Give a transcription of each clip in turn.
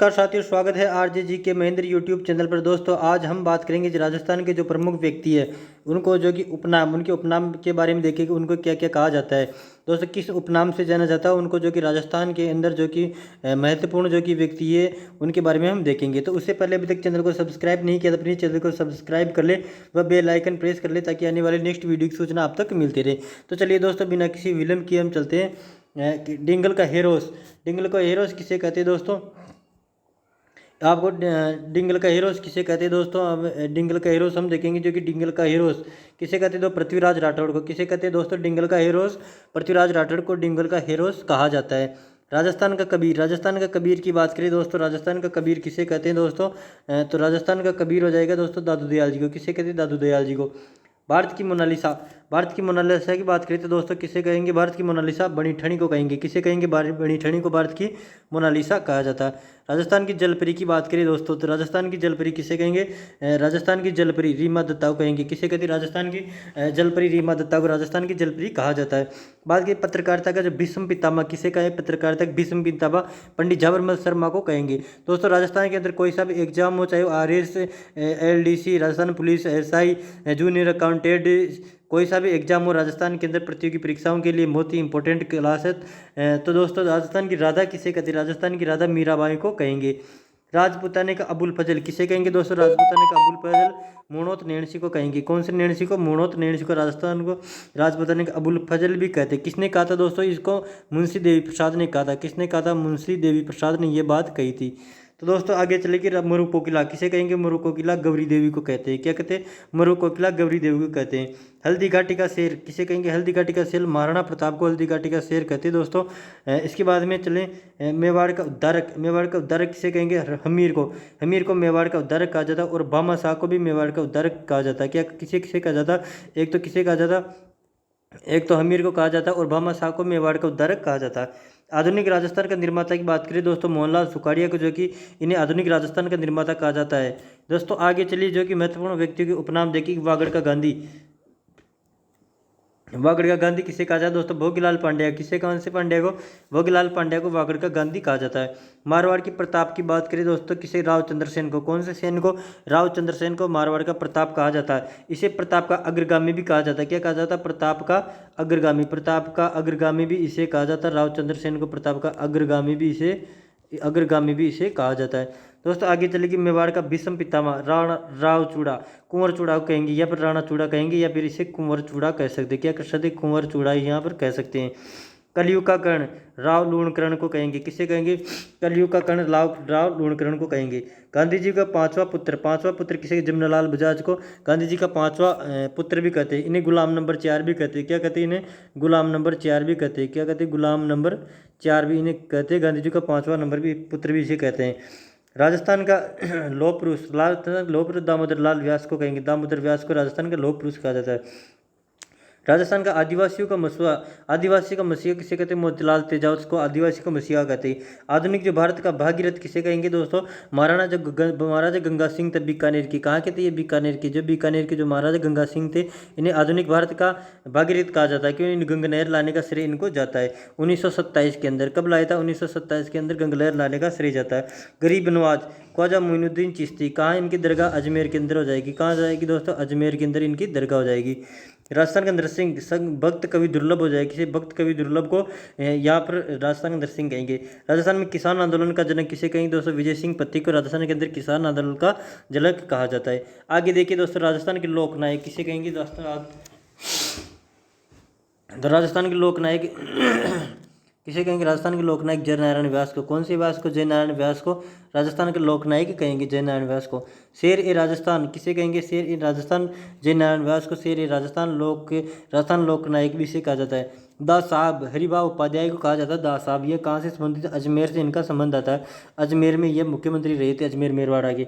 नमस्कार साथियों, स्वागत है आरजे जी के महेंद्र यूट्यूब चैनल पर। दोस्तों आज हम बात करेंगे जो राजस्थान के जो प्रमुख व्यक्ति है उनको जो कि उपनाम, उनके उपनाम के बारे में देखेंगे उनको क्या क्या कहा जाता है। दोस्तों किस उपनाम से जाना जाता है उनको, जो कि राजस्थान के अंदर जो कि महत्वपूर्ण जो कि व्यक्ति है उनके बारे में हम देखेंगे। तो उससे पहले अभी तक चैनल को सब्सक्राइब नहीं किया तो प्लीज़ चैनल को सब्सक्राइब कर ले व बेल आइकन प्रेस कर ले ताकि आने वाले नेक्स्ट वीडियो की सूचना आप तक मिलती रहे। तो चलिए दोस्तों बिना किसी विलम्ब किए हम चलते हैं डिंगल का हेरोस। डिंगल का हेरोस किसे कहते हैं दोस्तों? आपको डिंगल का हीरोस किसे कहते हैं दोस्तों? अब डिंगल का हीरोस हम देखेंगे जो कि डिंगल का हीरोस किसे कहते हैं। तो पृथ्वीराज राठौड़ को किसे कहते हैं दोस्तों? डिंगल का हीरोस पृथ्वीराज राठौड़ को डिंगल का हीरोस कहा जाता है। राजस्थान का कबीर, राजस्थान का कबीर की बात करें दोस्तों, राजस्थान का कबीर किसे कहते हैं दोस्तों? तो राजस्थान का कबीर हो जाएगा दोस्तों दादू दयाल जी को। किसे कहते हैं? दादू दयाल जी को। भारत की मोनालिसा, भारत की मोनालिसा की बात करें तो दोस्तों किसे कहेंगे? भारत की मोनालिसा बनी ठनी को कहेंगे। किसे कहेंगे? बनी ठनी को भारत की मोनालिसा कहा जाता है। राजस्थान की जलपरी की बात करें दोस्तों तो राजस्थान की जलपरी किसे कहेंगे? राजस्थान की जलपरी रीमा दत्ता को कहेंगे। किसे कहते हैं? राजस्थान की जलपरी रीमा दत्ता को राजस्थान की जलपरी कहा जाता है। बात की पत्रकारिता का जो भीष्म पितामह किसे कहें? पत्रकारिता का भीष्म पितामह पंडित झाबरमल शर्मा को कहेंगे। दोस्तों राजस्थान के अंदर कोई सा भी एग्जाम हो, चाहे वो RS, LDC, Rajasthan police, SI, junior accountant, कोई सा भी एग्जाम हो राजस्थान के अंदर प्रतियोगी परीक्षाओं के लिए बहुत ही इंपॉर्टेंट क्लास है। तो दोस्तों राजस्थान की राधा किसे कहते हैं? राजस्थान की राधा मीराबाई को कहेंगे। राजपुताने का अबुल फजल किसे कहेंगे दोस्तों? राजपुताने का अबुल फजल मुणोत नैणसी को कहेंगे। कौन से नैणसी को? मुणोत नैणसी को राजस्थान को राजपुताने का अबुल फजल भी कहते हैं। किसने कहा था दोस्तों इसको? मुंशी देवी प्रसाद ने कहा था। किसने कहा था? मुंशी देवी प्रसाद ने ये बात कही थी। तो दोस्तों आगे चले कि मरु कोकिला किसे कहेंगे? मरु कोकिला गौरी देवी को कहते हैं। क्या कहते हैं? मरु कोकिला गौरी देवी को कहते हैं। हल्दी घाटी का शेर किसे कहेंगे? हल्दी घाटी का शेर महाराणा प्रताप को हल्दी घाटी का शेर कहते हैं दोस्तों। इसके बाद में चले मेवाड़ का उद्धारक, मेवाड़ का उद्धारक किसे कहेंगे? हमीर को, हमीर को मेवाड़ का उद्धारक कहा जाता है। और भामा शाह को भी मेवाड़ का उद्धारक कहा जाता है। क्या किसे किसे कहा जाता? एक तो किसे कहा जाता? एक तो हमीर को कहा जाता है और भामा शाह को मेवाड़ का उद्धारक कहा जाता है। आधुनिक राजस्थान का निर्माता की बात करें दोस्तों मोहनलाल सुखाड़िया को, जो कि इन्हें आधुनिक राजस्थान का निर्माता कहा जाता है। दोस्तों आगे चलिए जो कि महत्वपूर्ण व्यक्तियों के उपनाम देखिए। वागड़ का गांधी, वागड़ का गांधी किसे कहा जाता है दोस्तों? भोगीलाल पांड्या। किसे? कौन से पांड्या को? भोगीलाल पांड्या को वागड़ का गांधी कहा जाता है। मारवाड़ की प्रताप की बात करें दोस्तों किसे? रावचंद्र सेन को। कौन से सेन को? रावचंद्र सेन को मारवाड़ का प्रताप कहा जाता है। इसे प्रताप का अग्रगामी भी कहा जाता है। क्या कहा जाता है? प्रताप का अग्रगामी, प्रताप का अग्रगामी भी इसे कहा जाता है। रावचंद्र सेन को प्रताप का अग्रगामी भी इसे कहा जाता है। दोस्तों आगे चलेगी मेवाड़ का भीष्म पितामह राणा राव चूड़ा, कुंवर चूड़ा कहेंगे या फिर राणा चूड़ा कहेंगे या फिर इसे कुंवर चूड़ा कह सकते हैं। क्या कर सकते? कुंवर चूड़ा यहाँ पर कह सकते हैं। कलयुग का कर्ण राव लूणकरण को कहेंगे। किसे कहेंगे? कलयुग का कर्ण राव लूणकरण को कहेंगे। गांधी जी का पांचवा पुत्र किसे? जमनालाल बजाज को गांधी जी का पांचवा पुत्र भी कहते हैं। इन्हें गुलाम नंबर 4 भी कहते हैं। क्या कहते हैं? इन्हें गुलाम नंबर 4 भी कहते हैं। क्या कहते हैं? गुलाम नंबर 4 भी इन्हें कहते हैं। गांधी जी का पांचवा नंबर भी पुत्र भी इसे कहते हैं। राजस्थान का लौह पुरुष दामोदर लाल व्यास को कहेंगे। दामोदर व्यास को राजस्थान का लौह पुरुष कहा जाता है। राजस्थान का आदिवासियों का मसीहा, आदिवासी का मसीहा किसे कहते हैं? मोतीलाल तेजावत को आदिवासी का मसीहा कहते हैं। आधुनिक जो भारत का भागीरथ किसे कहेंगे दोस्तों? महाराजा गंगा सिंह थे बीकानेर की। कहाँ के थे ये? बीकानेर के। जो बीकानेर के जो महाराजा गंगा सिंह थे इन्हें आधुनिक भारत का भागीरथ कहा जाता है। क्यों? इन गंगा नहर लाने का श्रेय इनको जाता है। 1927 के अंदर कब लाया था? 1927 के अंदर गंगा नहर लाने का श्रेय जाता है। गरीब नवाज ख्वाजा मोइनुद्दीन चिश्ती, कहाँ इनकी दरगाह? अजमेर के अंदर हो जाएगी। कहाँ जाएगी दोस्तों? अजमेर के अंदर इनकी दरगाह हो जाएगी। राजस्थान का नरसिंह संग भक्त कवि दुर्लभ हो जाएगी। किसे? भक्त कवि दुर्लभ को यहाँ पर राजस्थान का नरसिंह कहेंगे। राजस्थान में किसान आंदोलन का जनक किसे कहेंगे दोस्तों? विजय सिंह पत्ती को राजस्थान के अंदर किसान आंदोलन का जनक कहा जाता है। आगे देखिए दोस्तों राजस्थान के लोकनायक किसे कहेंगे दोस्तों? तो राजस्थान के लोकनायक किसे कहेंगे? राजस्थान के लोकनायक जयनारायण व्यास को। कौन से व्यास को? जयनारायण व्यास को राजस्थान के लोकनायक कहेंगे। जयनारायण व्यास को। शेर ए राजस्थान किसे कहेंगे? शेर ए राजस्थान जयनारायण व्यास को शेर ए राजस्थान लोकनायक भी इसे कहा जाता है। दा साहब हरिभाव उपाध्याय को कहा जाता है दा साहब। ये कहाँ से संबंधित? अजमेर से इनका संबंध आता है। अजमेर में ये मुख्यमंत्री रहे थे, अजमेर मेरवाड़ा के।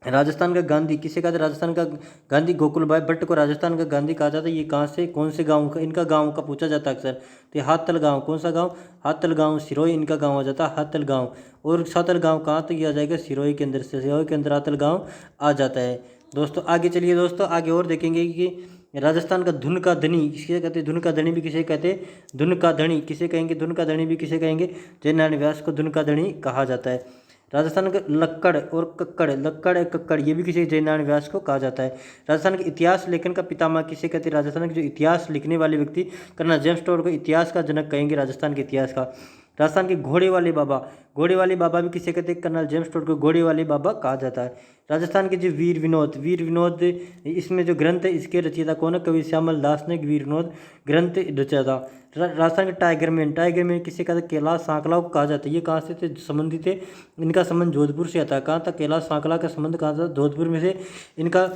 राजस्थान का गांधी किसे कहते हैं? राजस्थान का गांधी गोकुल भाई भट्ट को राजस्थान का गांधी कहा जाता है। ये कहाँ से, कौन से गांव का? इनका गांव का पूछा जाता है अक्सर। तो हाथल गांव, कौन सा गांव? हाथल गांव सिरोही इनका गांव हो जाता है। हाथल गांव। और सातल गांव कहाँ तक आ जाएगा? सिरोही के अंदर से, सिरोही के अंदर हाथल गांव आ जाता है। दोस्तों आगे चलिए दोस्तों, आगे और देखेंगे कि राजस्थान का धुन का धनी किसे कहते हैं? धुन का धनी भी किसे कहते हैं? धुन का धनी किसे कहेंगे? धुन का धनी भी किसे कहेंगे? जयनारायण व्यास को धुन का धनी कहा जाता है। राजस्थान का लक्कड़ और कक्कड़ ये भी किसी जयनारायण व्यास को कहा जाता है। राजस्थान के इतिहास लेखन का पितामह किसे कहते हैं? राजस्थान के जो इतिहास लिखने वाले व्यक्ति कर्नल जेम्स टोड को इतिहास का जनक कहेंगे राजस्थान के इतिहास का। राजस्थान के घोड़े वाले बाबा भी किसे कहते हैं? कर्नल जेम्स टोड को घोड़े वाले बाबा कहा जाता है। राजस्थान के जो वीर विनोद इसमें जो ग्रंथ है इसके रचयिता कौन है? कवि श्यामल दास ने वीर विनोद ग्रंथ रचा था। राजस्थान के टाइगर मैन किसे कहते हैं? कैलाश सांकला को कहा जाता है। ये कहाँ से थे संबंधित थे? इनका संबंध जोधपुर से आता है। कहाँ था? कैलाश सांकला का संबंध कहाँ था? जोधपुर में से इनका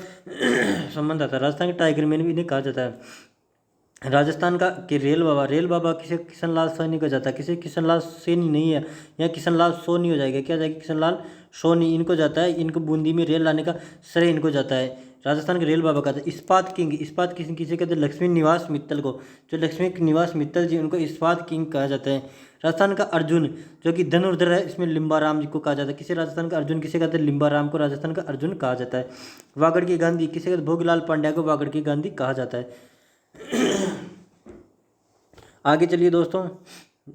संबंध आता है। राजस्थान के टाइगर मैन भी इन्हें कहा जाता है। राजस्थान का कि रेल बाबा किसे किशनलाल सैनी को जाता है। किसे किशनलाल सैनी नहीं है, यहाँ किशनलाल सोनी हो जाएगा। क्या जाएगा? किशनलाल सोनी इनको जाता है। इनको बूंदी में रेल लाने का श्रेय इनको जाता है। राजस्थान के रेल बाबा का था। इस्पात किंग किसे कहते हैं? लक्ष्मी निवास मित्तल को। जो लक्ष्मी निवास मित्तल जी उनको इस्पात किंग कहा जाता है। राजस्थान का अर्जुन जो कि धनुर्धर है इसमें लिम्बाराम जी को कहा जाता है। किसे? राजस्थान का अर्जुन किसे कहते हैं? लिम्बाराम को राजस्थान का अर्जुन कहा जाता है। वागड़ की गांधी किसे कहते हैं? भोगीलाल पांड्या को वागड़ की गांधी कहा जाता है। आगे चलिए दोस्तों,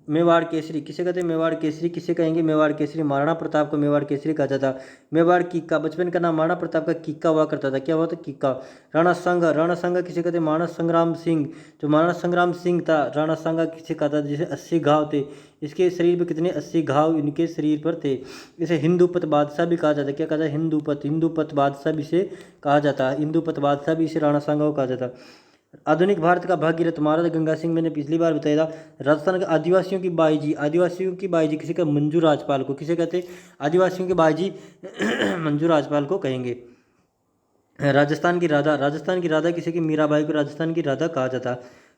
मेवाड़ केसरी किसे कहते हैं? मेवाड़ केसरी किसे कहेंगे? मेवाड़ केसरी महाराणा प्रताप को मेवाड़ केसरी कहा जाता। मेवाड़ किक्का बचपन का नाम महाराणा प्रताप का किक्का हुआ करता था। क्या हुआ था? किक्का। राणा सांगा किसे कहते हैं? महाराणा संग्राम सिंह। जो महाराणा संग्राम सिंह था राणा सांगा किसे कहा था? जिसे 80 घाव थे। इसके शरीर पर कितने? 80 घाव इनके शरीर पर थे। इसे हिंदूपत बादशाह भी कहा जाता है। क्या कहा जाता है? हिंदूपत बादशाह भी इसे कहा जाता है। हिंदूपत बादशाह भी इसे राणा सांगा को कहा जाता है। आधुनिक भारत का भागीरथ महाराजा गंगा सिंह मैंने पिछली बार बताया था। राजस्थान के आदिवासियों की बाईजी किसे का? मंजू राजपाल को। किसे कहते हैं? आदिवासियों के बाईजी मंजू राजपाल को कहेंगे। राजस्थान की राधा किसे की? मीराबाई को राजस्थान की राधा कहा जाता।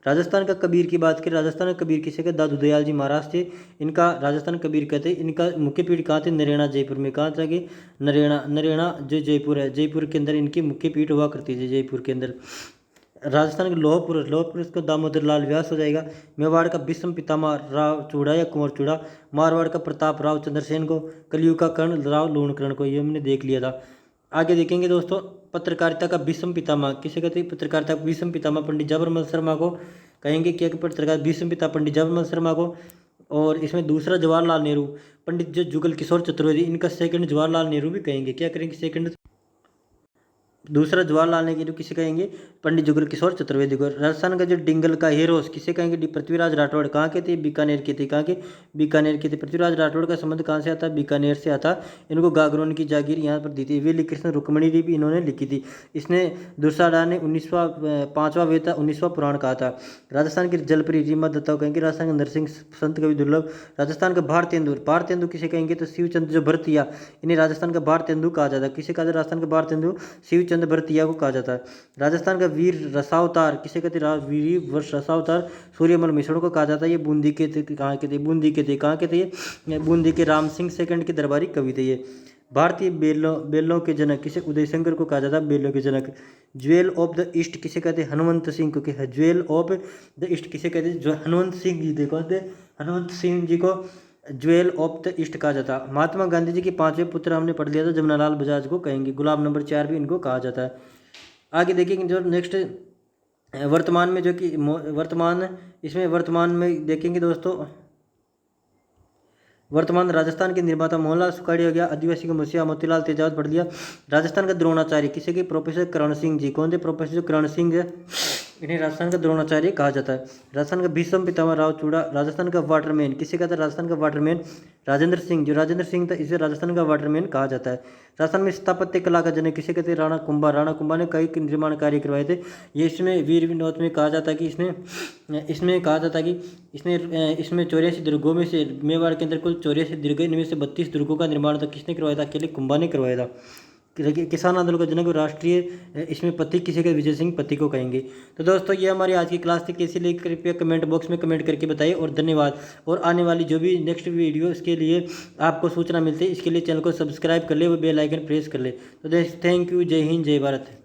राजस्थान का कबीर की बात करें, राजस्थान का कबीर किसे कहते? दादू दयाल जी महाराज थे। इनका राजस्थान कबीर कहते हैं। इनका मुख्य पीठ कहाँ थे? नरेणा जयपुर में। कहाँ था कि? नरेणा जो जयपुर है, जयपुर के अंदर इनकी मुख्य पीठ हुआ करती थी, जयपुर के अंदर। राजस्थान के लौह पुरुष को दामोदर लाल व्यास हो जाएगा। मेवाड़ का भीष्म पितामह राव चूड़ा या कुंवर चूड़ा। मारवाड़ का प्रताप राव चंद्रसेन को। कलयुग का कर्ण राव लूणकर्ण को। ये हमने देख लिया था। आगे देखेंगे दोस्तों, पत्रकारिता का भीष्म पितामह किसे कहते हैं? पत्रकारिता का भीष्म पितामह पंडित जवाहरलाल शर्मा को कहेंगे। क्या पत्रकार भीष्म पिता पंडित जवाहरलाल शर्मा को। और इसमें दूसरा जवाहरलाल नेहरू, पंडित जो जुगल किशोर चतुर्वेदी, इनका सेकंड जवाहरलाल नेहरू भी कहेंगे। क्या करेंगे? सेकंड दूसरा जवाहरलाल नेहरू किसे कहेंगे? पंडित जुगल किशोर चतुर्वेदी को। राजस्थान का जो डिंगल का हीरोज किसे कहेंगे? पृथ्वीराज राठौड़। कहाँ के थे? बीकानेर के थे। कहाँ के? बीकानेर के थे। पृथ्वीराज राठौड़ का संबंध कहाँ से आता है? बीकानेर से आता। इनको गागरोन की जागीर यहाँ पर दी थी। वेली कृष्ण रुक्मणी भी इन्होंने लिखी थी। इसने दुर्साडा ने 5वां वेद था, 19वां पुराण कहा था। राजस्थान की जलपरी रीमा दत्ता को कहेंगे। राजस्थान का नरसिंह संत कवि दुर्लभ। राजस्थान का भारतेंदु किसे कहेंगे? तो शिवचंद्र जो भरतिया, इन्हें राजस्थान का भारतेंदु कहा जाता है। किसे कहा जाता है? राजस्थान का भारतेंदु शिवचंद्र भरतिया को कहा जाता है। राजस्थान का वीर रसावतार किसे कहते हैं? वीर वर्ष रसावतार सूर्यमल मिश्र को कहा जाता है। ये बूंदी के थे। कहाँ के थे? बूंदी के थे। कहाँ के थे? ये बूंदी के राम सिंह सेकंड के दरबारी कवि थे। ये भारतीय बेलों के जनक किसे? उदय शंकर को कहा जाता है बेलों के जनक। ज्वेल ऑफ द ईस्ट किसे कहते हैं? हनुमंत सिंह को। ज्वेल ऑफ द ईस्ट किसे कहते हैं? जो हनुमंत सिंह जी थे। कौन थे? हनुमंत सिंह जी को ज्वेल ऑफ द ईस्ट कहा जाता है। महात्मा गांधी जी के 5वें पुत्र हमने पढ़ लिया था, जमनालाल बजाज को कहेंगे। गुलाम नंबर 4 भी इनको कहा जाता है। आगे देखेंगे जो नेक्स्ट वर्तमान में जो कि वर्तमान में देखेंगे दोस्तों, वर्तमान राजस्थान के निर्माता मोहनलाल सुखाड़ी हो गया। आदिवासी का मुंशिया मोतीलाल तेजावत पढ़ लिया। राजस्थान का द्रोणाचार्य किसे के? प्रोफेसर करण सिंह जी। कौन थे? प्रोफेसर करण सिंह है, इन्हें राजस्थान का द्रोणाचार्य कहा जाता है। राजस्थान का भीष्म पितामह राव चूड़ा। राजस्थान का वाटरमैन किसे कहता है? राजस्थान का वाटरमैन राजेंद्र सिंह। जो राजेंद्र सिंह था इसे राजस्थान का वाटरमैन कहा जाता है। राजस्थान में स्थापत्य कला का जनक किसे कहते हैं? राणा कुंभा ने कई निर्माण कार्य करवाए थे। ये इसमें वीर विनोद में कहा जाता है कि इसमें कहा जाता है कि इसमें 84 दुर्गों में से मेवाड़ के अंदर कुल 84 दुर्ग, इनमें से 32 दुर्गों का निर्माण था। किसने करवाया था? अकेले कुंभा ने करवाया था। किसान आंदोलन का जनक राष्ट्रीय इसमें प्रतीक किसे के? विजय सिंह प्रतीक को कहेंगे। तो दोस्तों ये हमारी आज की क्लास थी। कैसी लगी कृपया कमेंट बॉक्स में कमेंट करके बताइए और धन्यवाद। और आने वाली जो भी नेक्स्ट वीडियो इसके लिए आपको सूचना मिलती है, इसके लिए चैनल को सब्सक्राइब कर ले, वो बेल आइकन प्रेस कर ले। तो थैंक यू। जय हिंद, जय भारत।